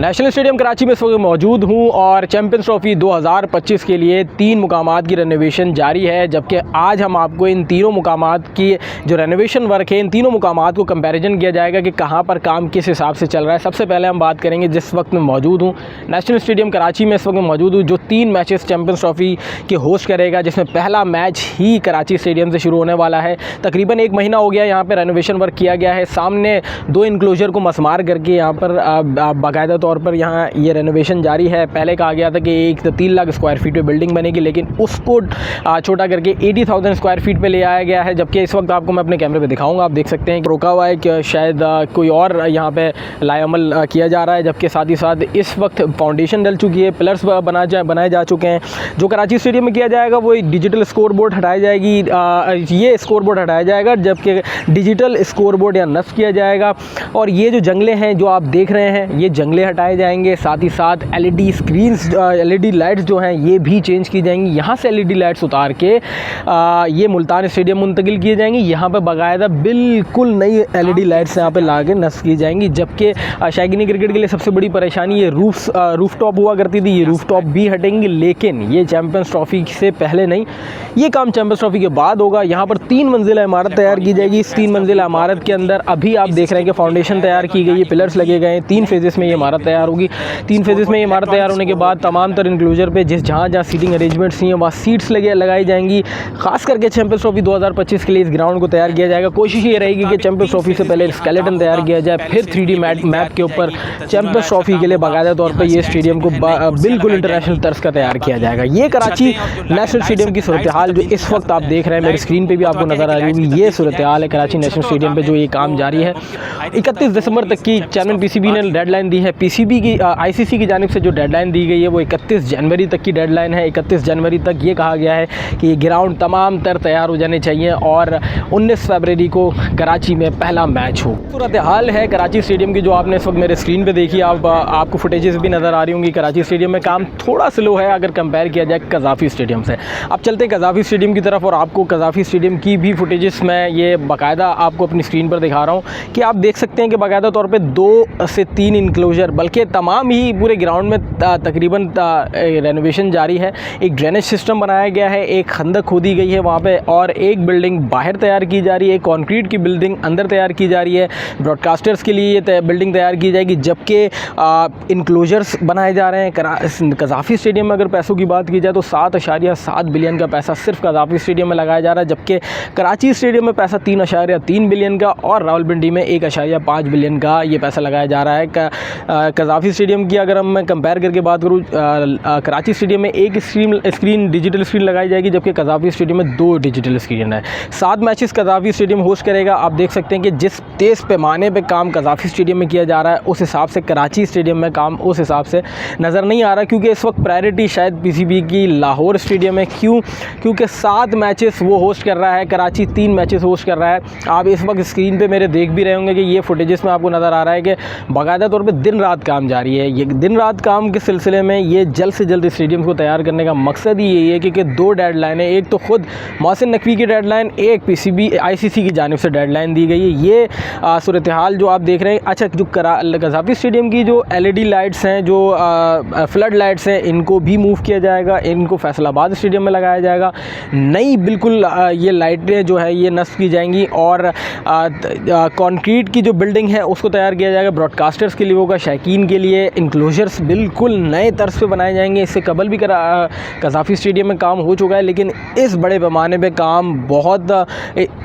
National stadium Karachi में इस वक्त मौजूद हूँ और चैंपियंस ट्रॉफी 2025 के लिए 3 मुकामात की रेनोवेशन जारी है। जबकि आज हम आपको इन तीनों मुकामात की जो रेनोवेशन वर्क है, इन तीनों मुकामात को कंपैरिजन किया जाएगा कि कहाँ पर काम किस हिसाब से चल रहा है। सबसे पहले हम बात करेंगे जिस वक्त में मौजूद हूँ नेशनल स्टेडियम कराची में इस वक्त मौजूद हूँ, जो 3 मैचेस चैंपियंस ट्रॉफी के होस्ट करेगा, जिसमें पहला मैच ही कराची स्टेडियम से शुरू होने वाला है। तकरीबन 1 महीना हो गया यहाँ पर रेनोवेशन वर्क किया गया है। सामने 2 इनक्लोजर को मसमार करके यहाँ पर बाकायदा तौर पर यहाँ ये रेनोवेशन जारी है। पहले कहा गया था कि 3 लाख स्क्वायर फीट पे बिल्डिंग बनेगी, लेकिन उसको छोटा करके 80,000 स्क्वायर फीट पे ले आया गया है। जबकि इस वक्त आपको मैं अपने कैमरे पे दिखाऊंगा, आप देख सकते हैं कि रोका हुआ है कि शायद कोई और यहाँ पे लाएअमल किया जा रहा है। जबकि साथ ही साथ इस वक्त फाउंडेशन डल चुकी है, पिलर्स बनाए जा चुके हैं। जो कराची स्टेडियम में किया जाएगा वो डिजिटल स्कोर बोर्ड हटाई जाएगी, ये स्कोर बोर्ड हटाया जाएगा, जबकि डिजिटल स्कोर बोर्ड या नस्ब किया जाएगा। और ये जो जंगले हैं जो आप देख रहे हैं, ये जंगले हटाए जाएंगे। साथ ही साथ एलईडी स्क्रीन्स, एलईडी लाइट्स जो हैं ये भी चेंज की जाएंगी। यहाँ से एलईडी लाइट्स उतार के ये मुल्तान स्टेडियम मुंतकिल किए जाएंगी। यहाँ पे बाकायदा बिल्कुल नई एलईडी लाइट्स यहाँ पे ला के नस्ब की जाएंगी। जबकि शायकीन क्रिकेट के लिए सबसे बड़ी परेशानी ये रूफ टॉप हुआ करती थी, ये रूफ टॉप भी हटेंगी, लेकिन ये चैम्पियंस ट्रॉफी से पहले नहीं, ये काम चैम्पियंस ट्रॉफी के बाद होगा। यहाँ पर 3 मंजिला इमारत तैयार की जाएगी। इस 3 मंजिला इमारत के अंदर अभी आप देख रहे हैं कि फाउंडेशन तैयार की गई है, पिलर्स लगे गए हैं। 3 फेजेस में ये इमारत तैयार होगी। 3 फेजेस में ये इमारत तैयार होने के बाद तमाम तर इंक्लोजर पे जहाँ सीटिंग अरेंजमेंट्स हैं वहाँ सीट्स लगाई जाएंगी। खास करके चैंपियंस ट्रॉफी 2025 के लिए इस ग्राउंड को तैयार किया जाएगा। कोशिश ये रहेगी कि चैंपियंस ट्रॉफी से पहले स्केलेटन तैयार किया जाए, फिर 3D मैप के ऊपर चैंपियंस ट्रॉफी के लिए बाकायदा तौर पर ये स्टेडियम को बिल्कुल इंटरनेशनल तर्ज का तैयार किया जाएगा। ये कराची नेशनल स्टेडियम की सूरत हाल जो इस वक्त आप देख रहे हैं, मेरी स्क्रीन पर भी आपको नजर आ रही होगी, ये सूरत हाल है कराची नेशनल स्टेडियम पर जो ये काम जारी है। 31 दिसंबर तक की चेयरमैन पीसीबी ने डेडलाइन दी है। पीसीबी की आईसीसी की जानिब से जो डेडलाइन दी गई है वो 31 जनवरी तक की डेडलाइन है। 31 जनवरी तक ये कहा गया है कि ये ग्राउंड तमाम तर तैयार हो जाने चाहिए और 19 फरवरी को कराची में पहला मैच हो। सूरत हाल है कराची स्टेडियम की जो आपने इस वक्त मेरे स्क्रीन पे देखी, आपको फुटेजेस भी नज़र आ रही होंगी। कराची स्टेडियम में काम थोड़ा स्लो है अगर कंपेयर किया जाए कज़ाफ़ी स्टेडियम से। अब चलते हैं कज़ाफ़ी स्टेडियम की तरफ और आपको कज़ाफ़ी स्टेडियम की भी फुटेजेस मैं ये बाकायदा आपको अपनी स्क्रीन पर दिखा रहा हूँ कि आप देख सकते हैं कि बाकायदा तौर पर 2 से 3 इनक्लोजर, बल्कि तमाम ही पूरे ग्राउंड में तकरीबन रेनोवेशन जारी है। एक ड्रेनेज सिस्टम बनाया गया है, एक खंदक खोदी गई है वहाँ पे, और एक बिल्डिंग बाहर तैयार की जा रही है, कंक्रीट की बिल्डिंग अंदर तैयार की जा रही है। ब्रॉडकास्टर्स के लिए ये बिल्डिंग तैयार की जाएगी, जबकि इनक्लोजर्स बनाए जा रहे हैं। कज़ाफ़ी स्टेडियम में अगर पैसों की बात की जाए तो 7.7 बिलियन का पैसा सिर्फ कज़ाफ़ी स्टेडियम में लगाया जा रहा है, जबकि कराची स्टेडियम में पैसा 3.3 बिलियन का और रावलपिंडी में 1.5 बिलियन का ये पैसा लगाया जा रहा है। कज़ाफ़ी स्टेडियम की अगर मैं कंपेयर करके बात करूँ, कराची स्टेडियम में एक स्क्रीन डिजिटल स्क्रीन लगाई जाएगी, जबकि कज़ाफ़ी स्टेडियम में 2 डिजिटल स्क्रीन है। 7 मैचेस कज़ाफ़ी स्टेडियम होस्ट करेगा। आप देख सकते हैं कि जिस तेज़ पैमाने पे काम कज़ाफ़ी स्टेडियम में किया जा रहा है उस हिसाब से कराची स्टेडियम में काम उस हिसाब से नज़र नहीं आ रहा, क्योंकि इस वक्त प्रायोरिटी शायद पीसीबी की लाहौर स्टेडियम है। क्योंकि 7 मैचेस वो होस्ट कर रहा है, कराची 3 मैचेस होस्ट कर रहा है। आप इस वक्त स्क्रीन पर मेरे देख भी रहे होंगे कि ये फुटेजेस में आपको नज़र आ रहा है कि बाकायदा तौर पर दिन रात काम जारी है। ये दिन रात काम के सिलसिले में ये जल्द से जल्द स्टेडियम को तैयार करने का मकसद ही यही है कि 2 डेडलाइन है, एक तो खुद मोहसिन नकवी की डेडलाइन, एक पीसीबी आईसीसी की जानिब से डेडलाइन दी गई है। ये सूरत हाल जो आप देख रहे हैं। अच्छा, जो कज़ाफ़ी स्टेडियम की जो एलईडी लाइट्स हैं, जो फ्लड लाइट्स हैं, इनको भी मूव किया जाएगा, इनको फैसलाबाद स्टेडियम में लगाया जाएगा। नई बिल्कुल ये लाइटें जो है ये नस्ब की जाएंगी और कंक्रीट की जो बिल्डिंग है उसको तैयार किया जाएगा। ब्रॉडकास्टर्स के लिए होगा, शायकीन के लिए इंक्लोजर्स बिल्कुल नए तर्ज पे बनाए जाएंगे। इससे कबल भी कज़ाफ़ी स्टेडियम में काम हो चुका है, लेकिन इस बड़े पैमाने पे काम बहुत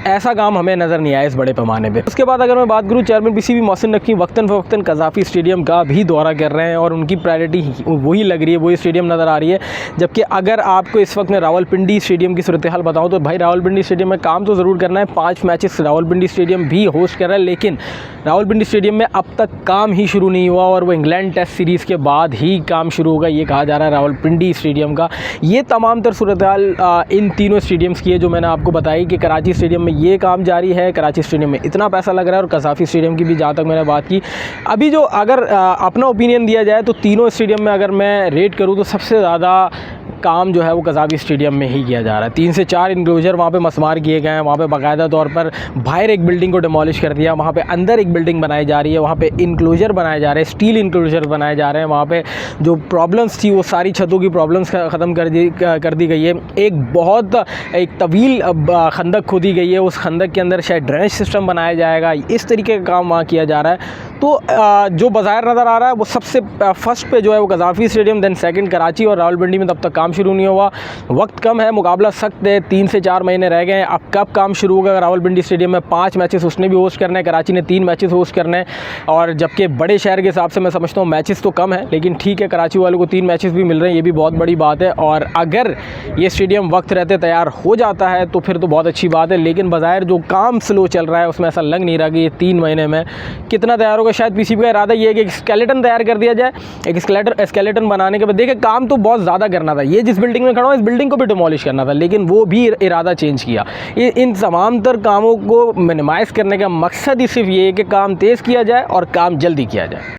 ऐसा काम हमें नज़र नहीं आया इस बड़े पैमाने पे। उसके बाद अगर मैं बात करूँ, चेयरमैन पीसीबी मोहसिन नकवी वक्तन फ़वक्तन कज़ाफ़ी स्टेडियम का भी दौरा कर रहे हैं और उनकी प्रायोरिटी वही लग रही है, वही स्टेडियम नज़र आ रही है। जबकि अगर आपको इस वक्त मैं रावलपिंडी स्टेडियम की सूरत हाल बताऊँ तो भाई रावलपिंडी स्टेडियम में काम तो ज़रूर करना है। 5 मैचेस रावलपिंडी स्टेडियम भी होस्ट कर रहा है, लेकिन रावलपिंडी स्टेडियम में अब तक काम ही शुरू नहीं हुआ और वो इंग्लैंड टेस्ट सीरीज़ के बाद ही काम शुरू होगा, ये कहा जा रहा है रावलपिंडी स्टेडियम का। ये तमाम तर सूरत हाल इन तीनों स्टेडियम्स की है जो मैंने आपको बताई कि कराची स्टेडियम में ये काम जारी है, कराची स्टेडियम में इतना पैसा लग रहा है, और कज़ाफ़ी स्टेडियम की भी जहाँ तक मैंने बात की। अभी जो अगर अपना ओपिनियन दिया जाए तो तीनों स्टेडियम में अगर मैं रेट करूँ तो सबसे ज़्यादा काम जो है वो कज़ाफ़ी स्टेडियम में ही किया जा रहा है। 3 से 4 इंक्लोजर वहाँ पे मस्मार किए गए हैं, वहाँ पे बाकायदा तौर पर बाहर एक बिल्डिंग को डिमोलिश कर दिया, वहाँ पे अंदर एक बिल्डिंग बनाई जा रही है, वहाँ पे इंक्लोजर बनाए जा रहे हैं, स्टील इंक्लोजर बनाए जा रहे हैं। वहाँ पे जो प्रॉब्लम्स थी वो सारी छतों की प्रॉब्लम्स ख़त्म कर दी गई है। एक तवील खंदक खोदी गई है, उस खंदक के अंदर शायद ड्रेनेज सिस्टम बनाया जाएगा। इस तरीके का काम वहाँ किया जा रहा है। तो जो बाज़ार नज़र आ रहा है वो सबसे फर्स्ट पे जो है वो कज़ाफ़ी स्टेडियम, देन सेकंड कराची और रावलपिंडी में तब तक काम शुरू नहीं हुआ। वक्त कम है, मुकाबला सख्त है, 3 से 4 महीने रह गए हैं। अब कब काम शुरू होगा? रावलपिंडी स्टेडियम में 5 मैचेस उसने भी होस्ट करने हैं, कराची ने 3 मैचेस होस्ट करने हैं। और जबकि बड़े शहर के हिसाब से मैं समझता हूँ मैचेस तो कम है, लेकिन ठीक है, कराची वालों को 3 मैचेस भी मिल रहे हैं, ये भी बहुत बड़ी बात है। और अगर ये स्टेडियम वक्त रहते तैयार हो जाता है तो फिर तो बहुत अच्छी बात है। लेकिन बज़ाहिर जो काम स्लो चल रहा है उसमें ऐसा लग नहीं रहा कि ये 3 महीने में कितना तैयार होगा। शायद पीसीबी का इरादा ये है कि एक स्केलेटन तैयार कर दिया जाए। एक स्केलेटन बनाने के बाद देखिए काम तो बहुत ज़्यादा करना था। ये जिस बिल्डिंग में खड़ा हूँ इस बिल्डिंग को भी डिमोलिश करना था, लेकिन वो भी इरादा चेंज किया। इन तमाम तर कामों को मिनिमाइज़ करने का मकसद ही सिर्फ ये है कि काम तेज़ किया जाए और काम जल्दी किया जाए।